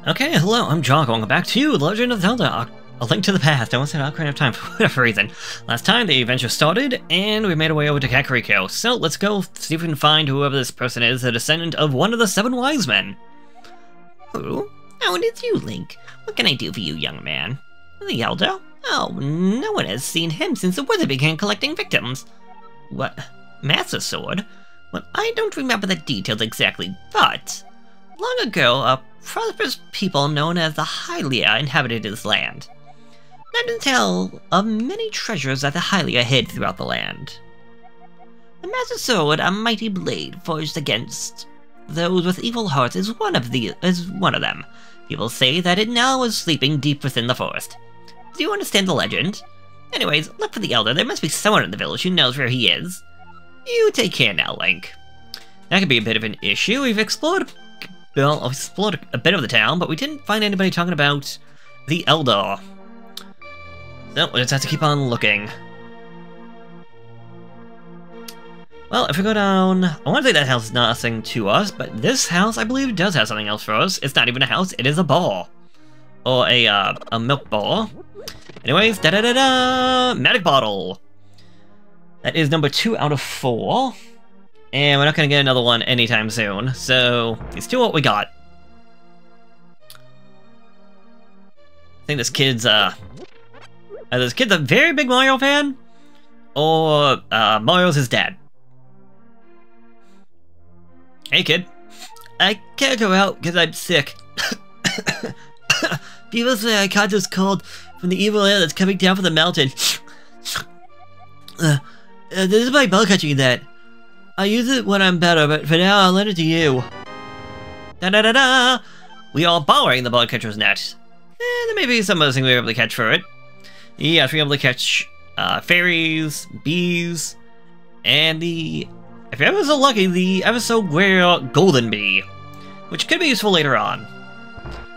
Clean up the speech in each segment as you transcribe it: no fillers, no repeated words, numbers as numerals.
Okay, hello, I'm Jock. Welcome back to Legend of Zelda: A Link to the Past. I almost said Ocarina of Time for whatever reason. Last time, the adventure started, and we made our way over to Kakariko. So, let's go see if we can find whoever this person is, a descendant of one of the 7 wise men. Who? Oh, it is you, Link. What can I do for you, young man? The elder? Oh, no one has seen him since the wizard began collecting victims. What? Master Sword? Well, I don't remember the details exactly, but... long ago, a prosperous people known as the Hylia inhabited his land. Legends tell of many treasures that the Hylia hid throughout the land. The Master Sword, a mighty blade forged against those with evil hearts, is one of them. People say that it now is sleeping deep within the forest. Do you understand the legend? Anyways, look for the Elder. There must be someone in the village who knows where he is. You take care now, Link. That could be a bit of an issue. We've explored a bit of the town, but we didn't find anybody talking about the Elder. So, we'll just have to keep on looking. Well, if we go down... I want to say that house is nothing to us, but this house, I believe, does have something else for us. It's not even a house, it is a bar. Or a milk bar. Anyways, da-da-da-da! Magic bottle! That is number 2 out of 4. And we're not going to get another one anytime soon, so it's still what we got. I think this kid's a very big Mario fan, or Mario's his dad. Hey kid. I can't go out because I'm sick. People say I caught this cold from the evil air that's coming down from the mountain. This is my bell catching that. I use it when I'm better, but for now I'll lend it to you. Da-da-da-da! We are borrowing the bug catcher's net. There may be some other thing we were able to catch for it. Yes, we were able to catch fairies, bees, and if you're ever so lucky, the ever so rare golden bee, which could be useful later on.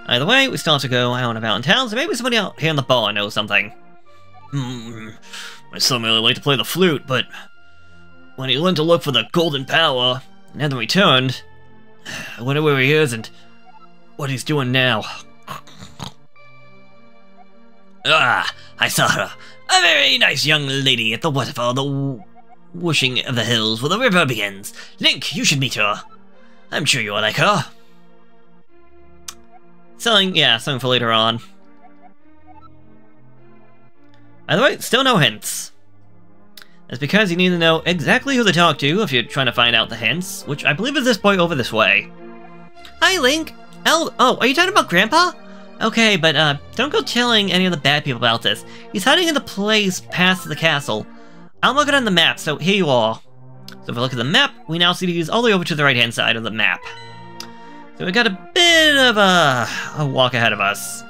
Either way, we still have to go out and about in town, so maybe somebody out here in the bar knows something. My son really liked to play the flute, but when he learned to look for the golden power, and then returned, I wonder where he is and what he's doing now. I saw her. A very nice young lady at the waterfall, the whooshing of the hills where the river begins. Link, you should meet her. I'm sure you will like her. Something for later on. By the way, still no hints. That's because you need to know exactly who to talk to if you're trying to find out the hints, which I believe is this boy over this way. Hi, Link. Oh, are you talking about Grandpa? Okay, but don't go telling any of the bad people about this. He's hiding in the place past the castle. I'll mark it on the map, so here you are. So if we look at the map, we now see these all the way over to the right-hand side of the map. So we got a bit of a walk ahead of us.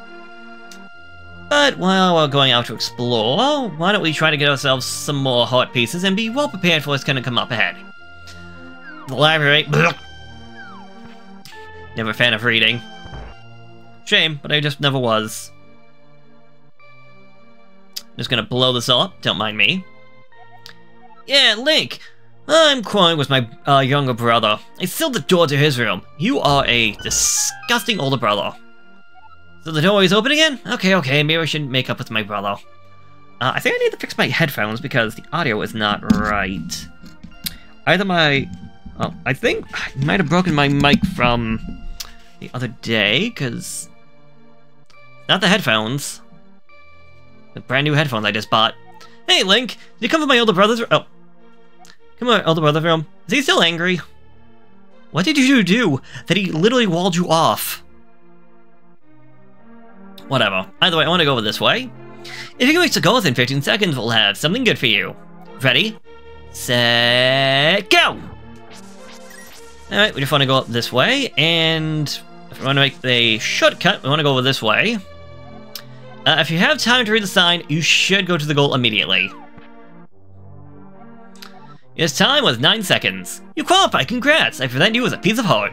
But while we're going out to explore, why don't we try to get ourselves some more heart pieces and be well prepared for what's going to come up ahead. The library. Never a fan of reading. Shame, but I just never was. Just gonna blow this up, don't mind me. Yeah, Link! I'm quarreling with my younger brother. I sealed the door to his room. You are a disgusting older brother. So the door is open again? Okay, maybe I should make up with my brother. I think I need to fix my headphones because the audio is not right. I think I might have broken my mic from the other day, because... not the headphones. The brand new headphones I just bought. Hey, Link! Did you come to my older brother's room? Oh. Come on, older brother's room. Is he still angry? What did you do that he literally walled you off? Whatever. Either way, I want to go over this way. If you can reach the goal within 15 seconds, we'll have something good for you. Ready? Set, go! Alright, we just want to go up this way, and if we want to make the shortcut, we want to go over this way. If you have time to read the sign, you should go to the goal immediately. Your time was 9 seconds. You qualify, congrats! I present you with a piece of heart.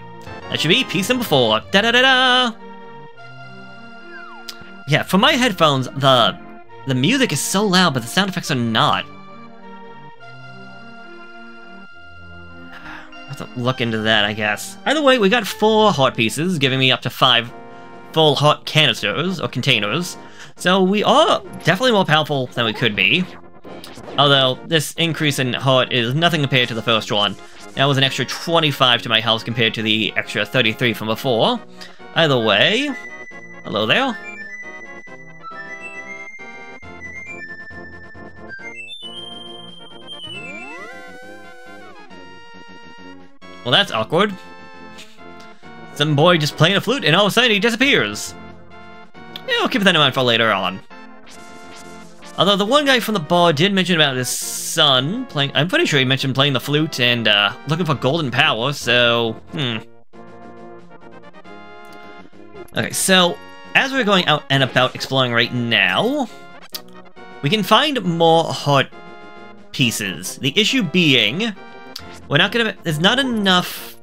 That should be piece number 4. Da-da-da-da! Yeah, for my headphones, the music is so loud, but the sound effects are not. I have to look into that, I guess. Either way, we got 4 heart pieces, giving me up to 5 full heart canisters, or containers. So we are definitely more powerful than we could be. Although, this increase in heart is nothing compared to the first one. That was an extra 25 to my health compared to the extra 33 from before. Either way... Hello there. Well, that's awkward. Some boy just playing a flute, and all of a sudden he disappears. Yeah, I'll keep that in mind for later on. Although the one guy from the bar did mention about his son playing... I'm pretty sure he mentioned playing the flute and looking for golden power, so... Okay, so as we're going out and about exploring right now, we can find more heart pieces. The issue being... We're not gonna... There's not enough...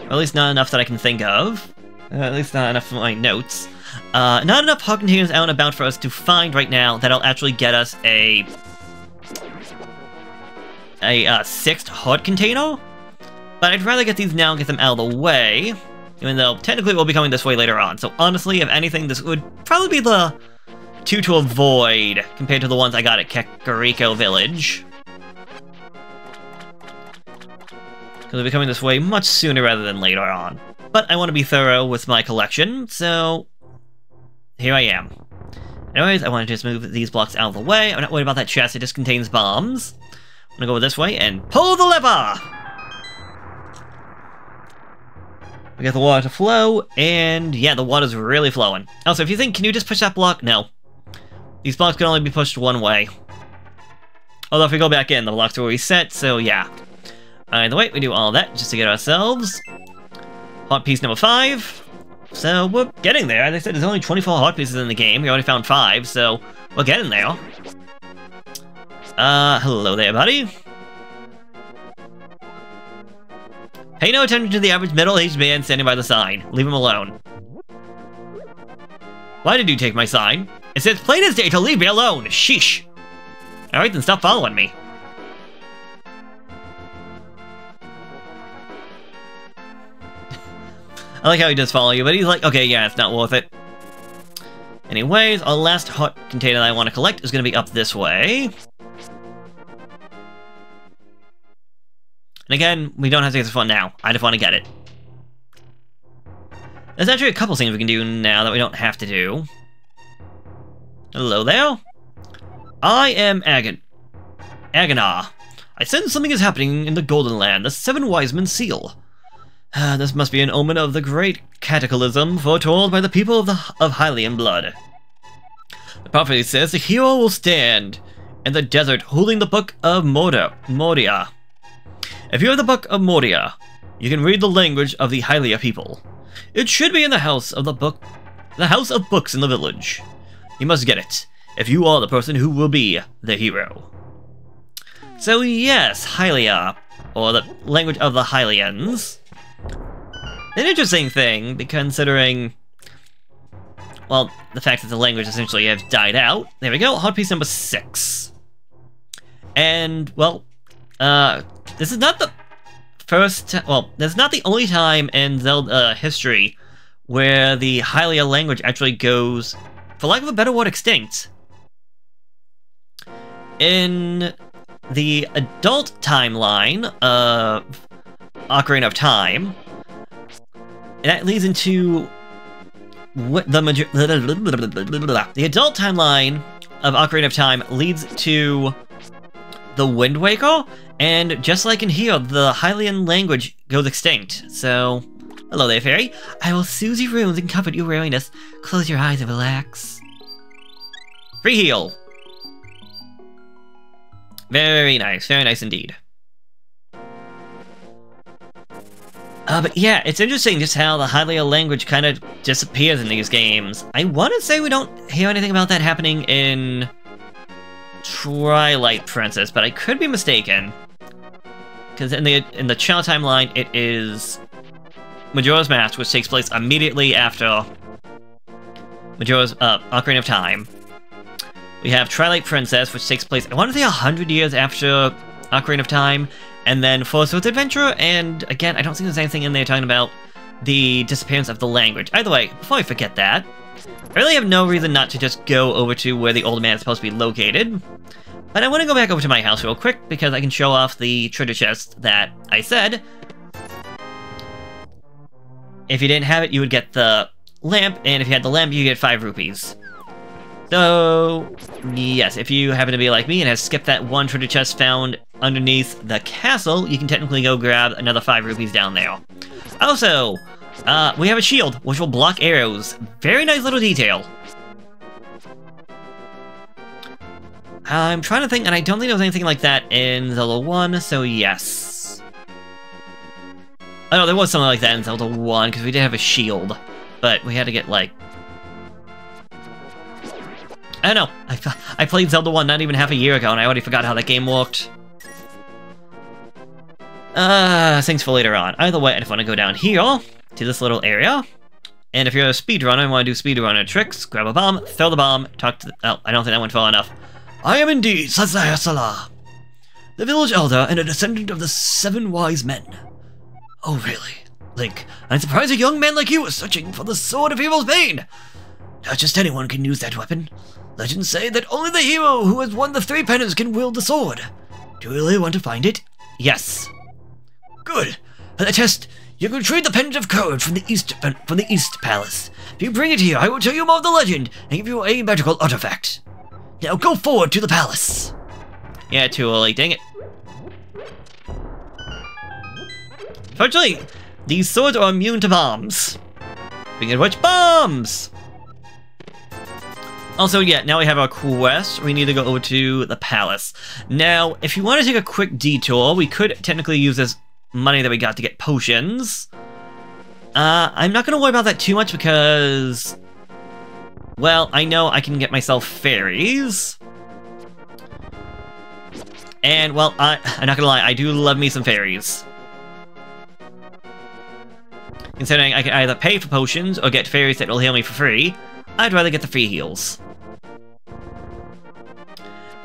Or at least not enough that I can think of. At least not enough for my notes. Not enough heart containers out and about for us to find right now that'll actually get us a 6th heart container. But I'd rather get these now and get them out of the way. Even though, technically, we'll be coming this way later on. So honestly, if anything, this would probably be the 2 to avoid compared to the ones I got at Kakariko Village. Because I'll be coming this way much sooner rather than later on. But I want to be thorough with my collection, so here I am. Anyways, I want to just move these blocks out of the way. I'm not worried about that chest, it just contains bombs. I'm gonna go this way and pull the lever! We got the water to flow, and yeah, the water's really flowing. Also, if you think, can you just push that block? No. These blocks can only be pushed one way. Although if we go back in, the blocks will reset, so yeah. Either way, we do all that just to get ourselves heart piece number 5. So we're getting there. As I said, there's only 24 heart pieces in the game. We already found 5, so we're getting there. Hello there, buddy. Pay no attention to the average middle-aged man standing by the sign. Leave him alone. Why did you take my sign? It says plain as day to leave me alone. Sheesh. Alright, then stop following me. I like how he does follow you, but he's like, okay, yeah, it's not worth it. Anyways, our last heart container that I want to collect is going to be up this way. And again, we don't have to get this one now. I just want to get it. There's actually a couple things we can do now that we don't have to do. Hello there. I am Aghanar. I sense something is happening in the Golden Land, the 7 Wise Men seal. This must be an omen of the great cataclysm foretold by the people of Hylian blood. The prophecy says the hero will stand in the desert holding the Book of Moria. If you have the Book of Moria, you can read the language of the Hylia people. It should be in the house of books in the village. You must get it, if you are the person who will be the hero. So yes, Hylia, or the language of the Hylians. An interesting thing, considering, well, the fact that the language essentially has died out. There we go, heart piece number 6. And, well, this is not the first, well, this is not the only time in Zelda history where the Hylia language actually goes, for lack of a better word, extinct. In the adult timeline of Ocarina of Time, and that leads into what the adult timeline of Ocarina of Time leads to the Wind Waker, and just like in here, the Hylian language goes extinct. So, hello there, fairy. I will soothe your wounds and comfort your weariness. Close your eyes and relax. Free heal. Very nice indeed. But yeah, it's interesting just how the Hylia language kind of disappears in these games. I want to say we don't hear anything about that happening in Twilight Princess, but I could be mistaken. Because in the Child timeline, it is Majora's Mask, which takes place immediately after Majora's Ocarina of Time. We have Twilight Princess, which takes place, I want to say 100 years after Ocarina of Time, and then Forest Adventure, and again, I don't think there's anything in there talking about the disappearance of the language. Either way, before I forget that, I really have no reason not to just go over to where the old man is supposed to be located. But I want to go back over to my house real quick, because I can show off the treasure chest that I said. If you didn't have it, you would get the lamp, and if you had the lamp, you get 5 rupees. So, yes, if you happen to be like me and have skipped that one treasure chest found underneath the castle, you can technically go grab another 5 rupees down there. Also, we have a shield, which will block arrows. Very nice little detail. I'm trying to think, and I don't think there was anything like that in Zelda 1, so yes. Oh no, there was something like that in Zelda 1, because we did have a shield. But we had to get, like... I don't know, I played Zelda 1 not even half a year ago, and I already forgot how that game worked. Things for later on. Either way, I just want to go down here, to this little area. And if you're a speedrunner and want to do speedrunner tricks, grab a bomb, throw the bomb, talk to the... Oh, I don't think that went far enough. I am indeed Sazaya Salah, the village elder and a descendant of the 7 wise men. Oh, really? Link, I'm surprised a young man like you is searching for the Sword of Hero's Bane. Not just anyone can use that weapon. Legends say that only the hero who has won the 3 pennants can wield the sword. Do you really want to find it? Yes. Good. For the test, you can retrieve the Pendant of Courage from the East Palace. If you bring it here, I will tell you more of the legend and give you a magical artifact. Now go forward to the palace. Yeah, too early, dang it. Fortunately, these swords are immune to bombs. Speaking of which, bombs! Also, yeah, now we have our quest. We need to go over to the palace. Now, if you want to take a quick detour, we could technically use this money that we got to get potions. I'm not going to worry about that too much because... Well, I know I can get myself fairies. And, well, I'm not gonna lie, I do love me some fairies. Considering I can either pay for potions or get fairies that will heal me for free, I'd rather get the free heals.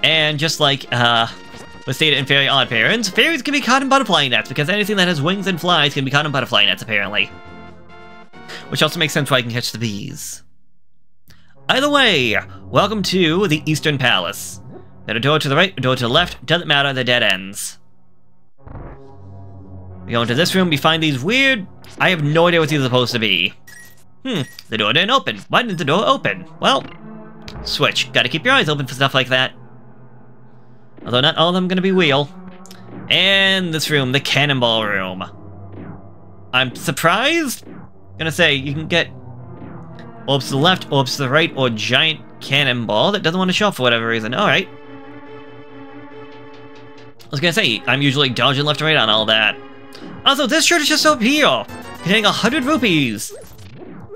And just like, was stated in Fairy Odd Parents, fairies can be caught in butterfly nets, because anything that has wings and flies can be caught in butterfly nets, apparently. Which also makes sense why I can catch the bees. Either way, welcome to the Eastern Palace. Got a door to the right, a door to the left, doesn't matter, they're dead ends. We go into this room, we find these weird... I have no idea what these are supposed to be. The door didn't open. Why didn't the door open? Well, switch. Gotta keep your eyes open for stuff like that. Although not all of them gonna be wheel. And this room, the cannonball room. I'm surprised? Gonna say, you can get orbs to the left, orbs to the right, or giant cannonball that doesn't want to show up for whatever reason. Alright. I was gonna say, I'm usually dodging left and right on all that. Also, this shirt is just up here, containing 100 rupees.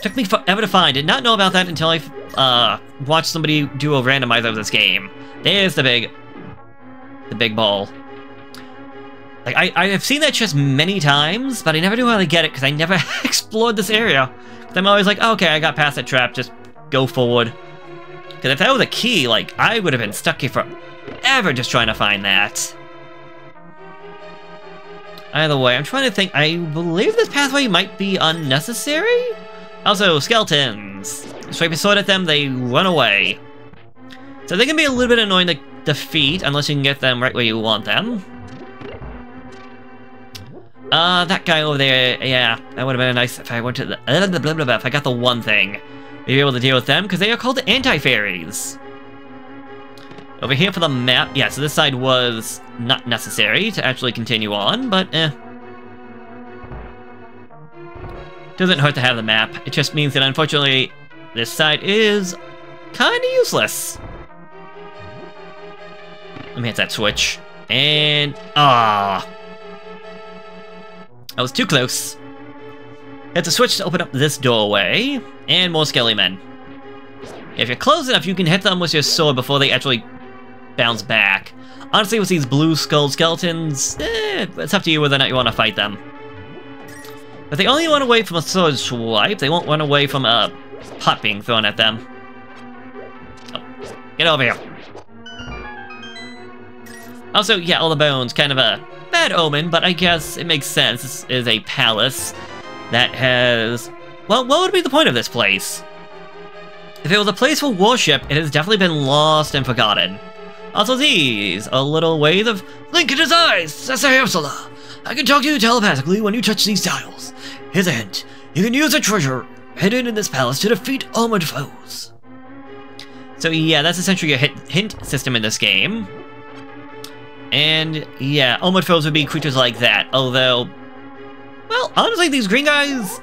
Took me forever to find. Did not know about that until I watched somebody do a randomizer of this game. There's the big ball. Like, I have seen that chest many times, but I never knew how to get it because I never explored this area. I'm always like, okay, I got past that trap, just go forward. Because if that was a key, like, I would have been stuck here forever just trying to find that. Either way, I'm trying to think, I believe this pathway might be unnecessary? Also, skeletons. Swipe your sword at them, they run away. So they can be a little bit annoying to defeat, unless you can get them right where you want them. That guy over there, yeah, that would have been nice if I went to the... if I got the one thing. Be able to deal with them, because they are called the anti-fairies. Over here for the map, yeah, so this side was not necessary to actually continue on, but doesn't hurt to have the map. It just means that, unfortunately, this side is kinda useless. Let me hit that switch. And... I was too close. Hit the switch to open up this doorway, and more skelly men. If you're close enough, you can hit them with your sword before they actually bounce back. Honestly, with these blue skull skeletons, it's up to you whether or not you want to fight them. But they only run away from a sword swipe, they won't run away from a pot being thrown at them. Oh, get over here. Also, yeah, all the bones, kind of a bad omen, but I guess it makes sense. This is a palace. that has... Well, what would be the point of this place? If it was a place for worship, it has definitely been lost and forgotten. Also these, a little wave of Link in his eyes, that's a Ursula. I can talk to you telepathically when you touch these tiles. Here's a hint. You can use a treasure hidden in this palace to defeat armored foes. So yeah, that's essentially a hint system in this game. And yeah, armored foes would be creatures like that, although... Well, honestly, these green guys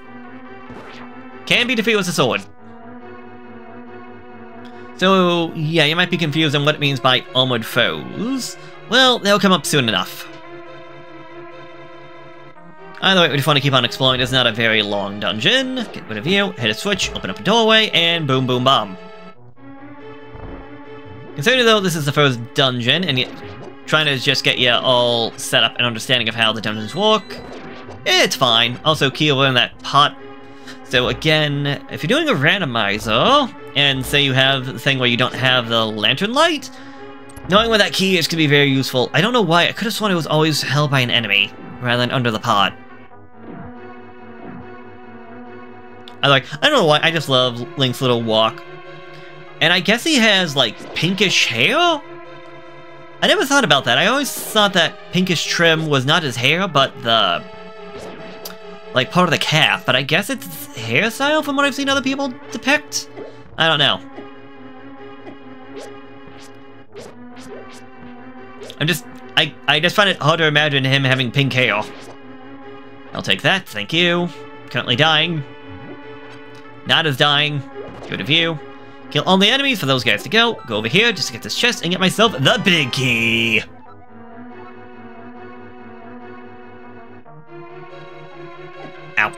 can be defeated with a sword. So, yeah, you might be confused on what it means by armored foes. Well, they'll come up soon enough. Either way, we just want to keep on exploring. It's not a very long dungeon. Get rid of you, hit a switch, open up a doorway, and boom, boom, bomb. Considering though this is the first dungeon, and yet trying to just get you all set up and understanding of how the dungeons work, it's fine. Also, key over in that pot. So again, if you're doing a randomizer, and say you have the thing where you don't have the lantern light, knowing where that key is can be very useful. I don't know why, I could have sworn it was always held by an enemy, rather than under the pot. I don't know why, I just love Link's little walk. And I guess he has, like, pinkish hair? I never thought about that. I always thought that pinkish trim was not his hair, but the... like, part of the cap. But I guess it's hairstyle from what I've seen other people depict? I don't know. I just find it hard to imagine him having pink hair. I'll take that, thank you. Currently dying. Not as dying. Good of you. Kill all the enemies for those guys to go. Go over here just to get this chest and get myself the big key. Ow.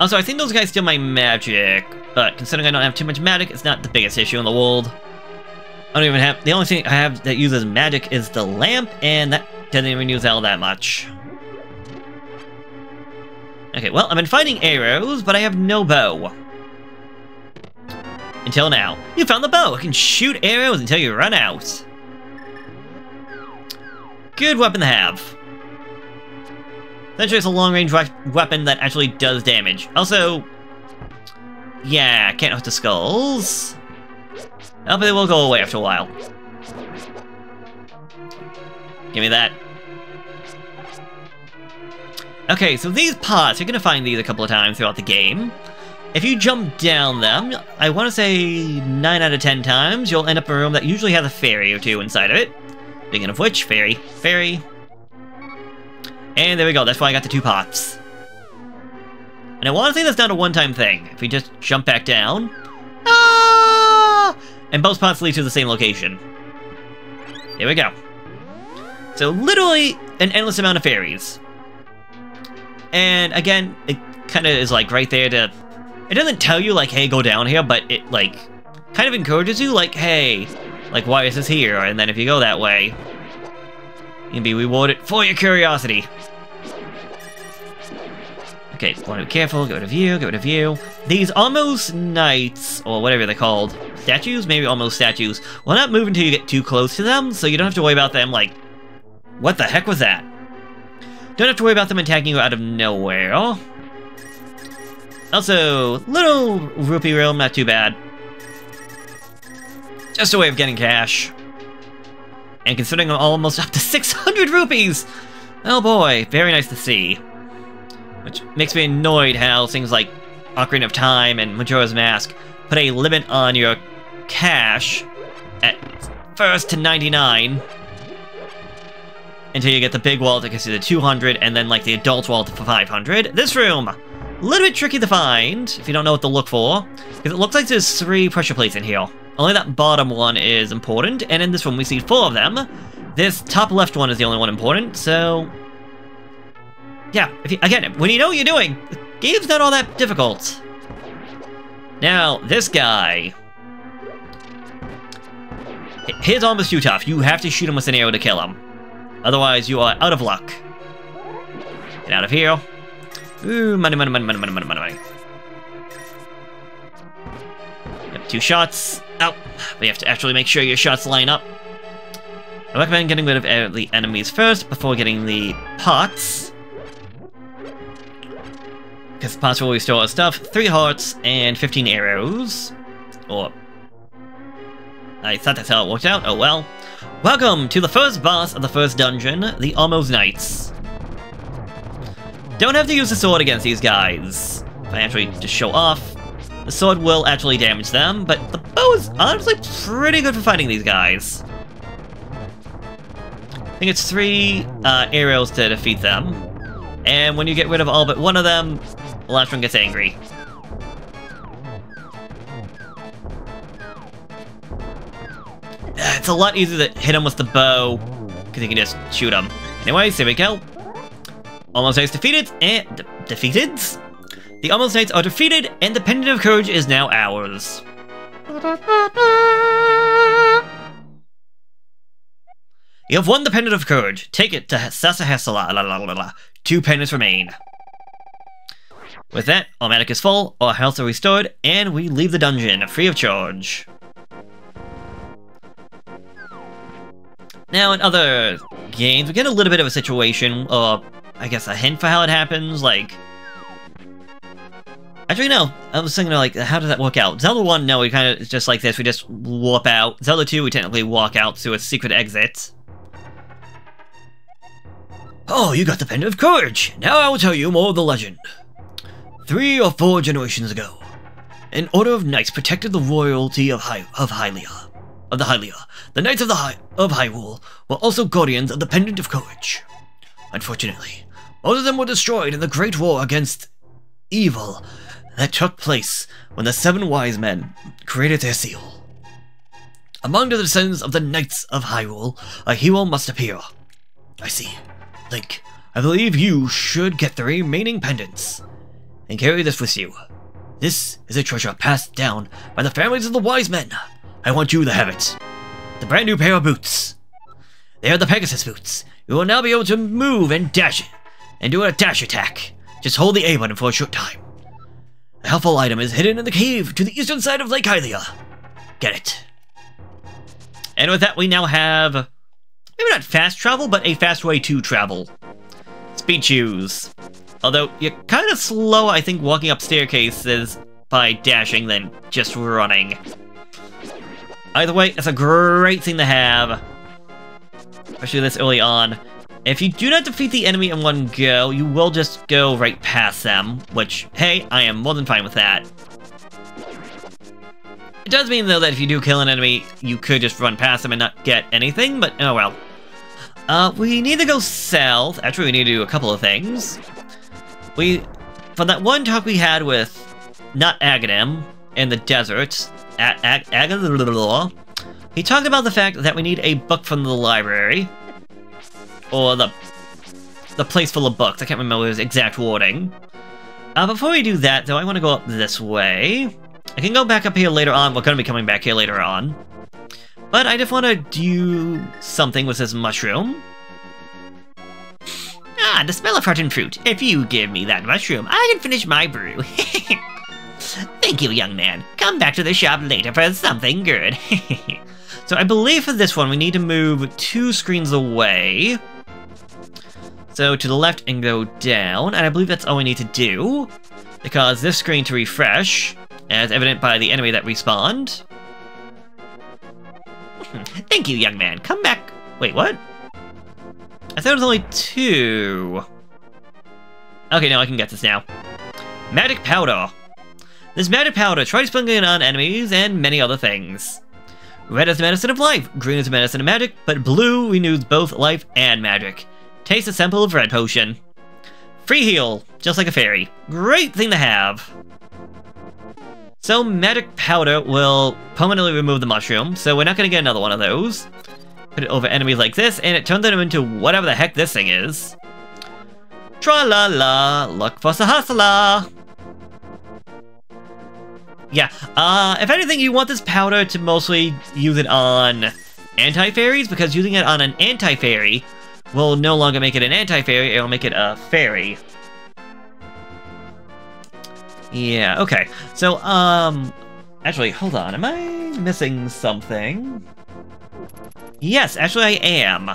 Also, I think those guys steal my magic, but considering I don't have too much magic, it's not the biggest issue in the world. I don't even have... the only thing I have that uses magic is the lamp, and that doesn't even use all that much. Okay, well, I've been fighting arrows, but I have no bow. Until now. You found the bow! It can shoot arrows until you run out. Good weapon to have. Essentially, it's a long-range weapon that actually does damage. Also, yeah, can't hurt the skulls. Oh, but they will go away after a while. Give me that. Okay, so these pots, you're gonna find these a couple of times throughout the game. If you jump down them, I want to say 9 out of 10 times, you'll end up in a room that usually has a fairy or two inside of it. Speaking of which, fairy, fairy. And there we go, that's why I got the 2 pots. And I want to say that's not a one-time thing. If we just jump back down... Ah! And both pots lead to the same location. There we go. So literally an endless amount of fairies. And again, it kind of is like right there to... It doesn't tell you like, hey, go down here, but it like kind of encourages you like, hey, like why is this here? And then if you go that way, you can be rewarded for your curiosity. Okay, want to be careful, get rid of you, get rid of you. These almost knights, or whatever they're called, statues? Maybe almost statues, will not move until you get too close to them, so you don't have to worry about them like, what the heck was that? Don't have to worry about them attacking you out of nowhere. Also, little rupee room, not too bad. Just a way of getting cash. And considering I'm almost up to 600 rupees! Oh boy, very nice to see. Which makes me annoyed how things like Ocarina of Time and Majora's Mask put a limit on your cash at first to 99 until you get the big wallet that gets you to 200 and then like the adult wallet for 500. This room! A little bit tricky to find if you don't know what to look for, because it looks like there's 3 pressure plates in here. Only that bottom one is important, and in this room we see 4 of them. This top left one is the only one important, so... yeah, again, when you know what you're doing, the game's not all that difficult. Now, this guy... his arm is too tough. You have to shoot him with an arrow to kill him. Otherwise, you are out of luck. Get out of here. Ooh, money, money, money, money, money, money, money. Yep, 2 shots. Oh, but you have to actually make sure your shots line up. I recommend getting rid of the enemies first before getting the pots. Because This possible we store our stuff. 3 hearts and 15 arrows. Or... I thought that's how it worked out. Oh well. Welcome to the first boss of the first dungeon, the Almost Knights. Don't have to use the sword against these guys. If I actually just show off, the sword will actually damage them, but the bow is honestly pretty good for fighting these guys. I think it's 3 arrows to defeat them. And when you get rid of all but one of them, the last one gets angry. It's a lot easier to hit him with the bow, because you can just shoot him. Anyways, here we go. Almost Knights defeated, and... defeated? The Almost Knights are defeated, and the Pendant of Courage is now ours. You have won the Pendant of Courage. Take it to Sasahasala. 2 pendants remain. With that, our magic is full, our health are restored, and we leave the dungeon free of charge. Now, in other games, we get a little bit of a situation, or I guess a hint for how it happens, like... Actually, no. I was thinking, like, how does that work out? Zelda 1, no, we kind of, it's just like this, we just warp out. Zelda 2, we technically walk out through a secret exit. Oh, you got the Pendant of Courage! Now I will tell you more of the legend. 3 or 4 generations ago, an order of knights protected the royalty of Hylia. The Knights of Hyrule were also guardians of the Pendant of Courage. Unfortunately, most of them were destroyed in the Great War against evil that took place when the 7 wise men created their seal. Among the descendants of the Knights of Hyrule, a hero must appear. I see. Link, I believe you should get the remaining pendants and carry this with you. This is a treasure passed down by the families of the wise men. I want you to have it. The brand new pair of boots. They are the Pegasus boots. You will now be able to move and dash and do a dash attack. Just hold the A button for a short time. The helpful item is hidden in the cave to the eastern side of Lake Hylia. Get it. And with that, we now have, maybe not fast travel, but a fast way to travel. Speed shoes. Although, you're kind of slow, I think, walking up staircases by dashing than just running. Either way, it's a great thing to have, especially this early on. If you do not defeat the enemy in one go, you will just go right past them, which, hey, I am more than fine with that. It does mean, though, that if you do kill an enemy, you could just run past them and not get anything, but oh well. We need to go south. Actually, we need to do a couple of things. From that one talk we had with, not Aghanim, in the desert, he talked about the fact that we need a book from the library, or the place full of books. I can't remember his exact wording. Before we do that, though, I want to go up this way. I can go back up here later on. We're going to be coming back here later on. But I just want to do something with this mushroom. Ah, the smell of rotten fruit. If you give me that mushroom, I can finish my brew. Thank you, young man. Come back to the shop later for something good. So I believe for this one, we need to move 2 screens away. So to the left and go down, and I believe that's all we need to do. Because this screen to refresh, as evident by the enemy that respawned. Thank you, young man. Come back. Wait, what? I thought it was only 2. Okay, now I can get this now. Magic Powder. This magic powder, try sprinkling it on enemies and many other things. Red is the medicine of life, green is the medicine of magic, but blue renews both life and magic. Taste a sample of red potion. Free heal, just like a fairy. Great thing to have. So magic powder will permanently remove the mushroom, so we're not going to get another one of those. Put it over enemies like this, and it turns them into whatever the heck this thing is. Tra-la-la, look for Sahasala. Yeah, if anything, you want this powder to mostly use it on anti-fairies, because using it on an anti-fairy will no longer make it an anti-fairy, it'll make it a fairy. Yeah, okay. So, actually, hold on, am I missing something? Yes, actually I am.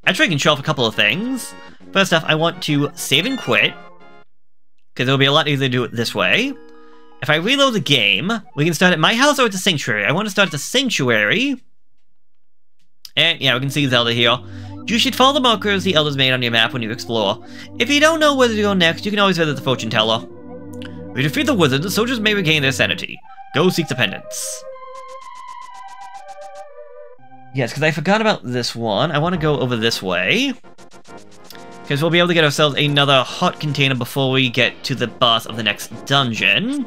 Actually, I can show off a couple of things. First off, I want to save and quit. because it'll be a lot easier to do it this way. If I reload the game, we can start at my house or at the Sanctuary. I want to start at the Sanctuary. And yeah, we can see Zelda here. You should follow the markers the elders made on your map when you explore. If you don't know where to go next, you can always visit the fortune teller. We defeat the wizard, the soldiers may regain their sanity. Go seek the pendants. Yes, because I forgot about this one. I want to go over this way. Because we'll be able to get ourselves another hot container before we get to the boss of the next dungeon.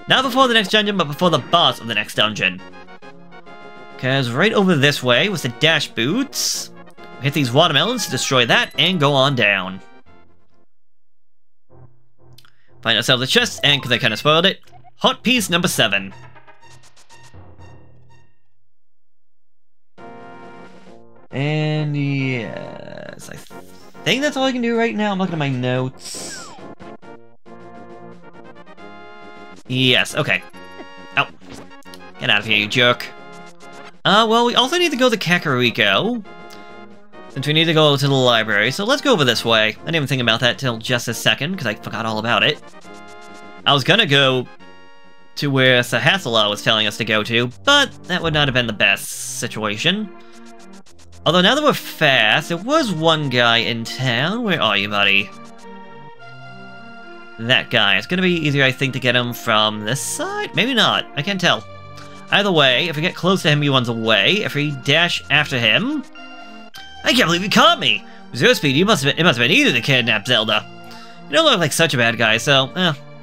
Not before the next dungeon, but before the boss of the next dungeon. Because right over this way was the dash boots. We hit these watermelons to destroy that and go on down. Find ourselves a chest, and because I kind of spoiled it, hot piece number 7. And yes, I think that's all I can do right now. I'm looking at my notes. Yes, okay. Oh, get out of here, you jerk. Well, we also need to go to Kakariko, since we need to go to the library, so let's go over this way. I didn't even think about that till just a second, because I forgot all about it. I was gonna go to where Sahasala was telling us to go to, but that would not have been the best situation. Although now that we're fast, there was one guy in town. Where are you, buddy? That guy. It's gonna be easier, I think, to get him from this side? Maybe not. I can't tell. Either way, if we get close to him, he runs away. If we dash after him... I can't believe you caught me! With your speed, it must have been easy to kidnap Zelda. You don't look like such a bad guy, so...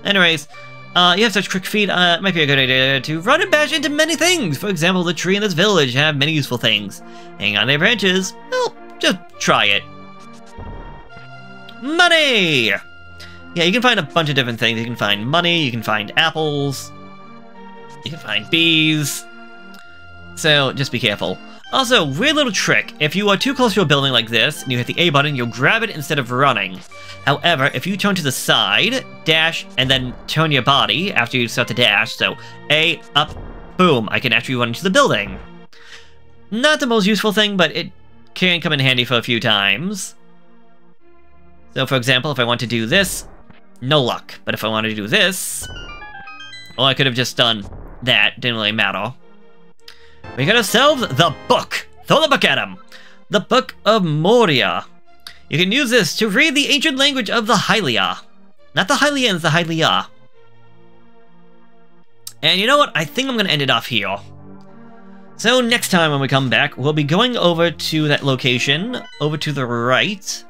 anyways, you have such quick feet, it might be a good idea to run and bash into many things. For example, the tree in this village have many useful things. Hang on their branches. Well, just try it. Money! Yeah, you can find a bunch of different things. You can find money, you can find apples, you can find bees. So, just be careful. Also, weird little trick. If you are too close to a building like this, and you hit the A button, you'll grab it instead of running. However, if you turn to the side, dash, and then turn your body after you start to dash, so A, up, boom, I can actually run into the building. Not the most useful thing, but it can come in handy for a few times. So, for example, if I want to do this, no luck. But if I wanted to do this, well, I could have just done that. Didn't really matter. We got ourselves the book. Throw the book at him. The Book of Moria. You can use this to read the ancient language of the Hylia. Not the Hylians, the Hylia. And you know what? I think I'm going to end it off here. So next time when we come back, we'll be going over to that location, over to the right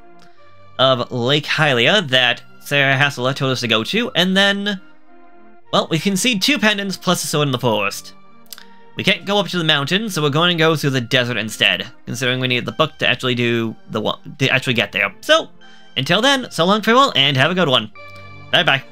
of Lake Hylia that Sahasala told us to go to, and then, well, we can see 2 pendants plus a sword in the forest. We can't go up to the mountain, so we're going to go through the desert instead, considering we need the book to actually get there. So, until then, so long, farewell, and have a good one. Bye-bye.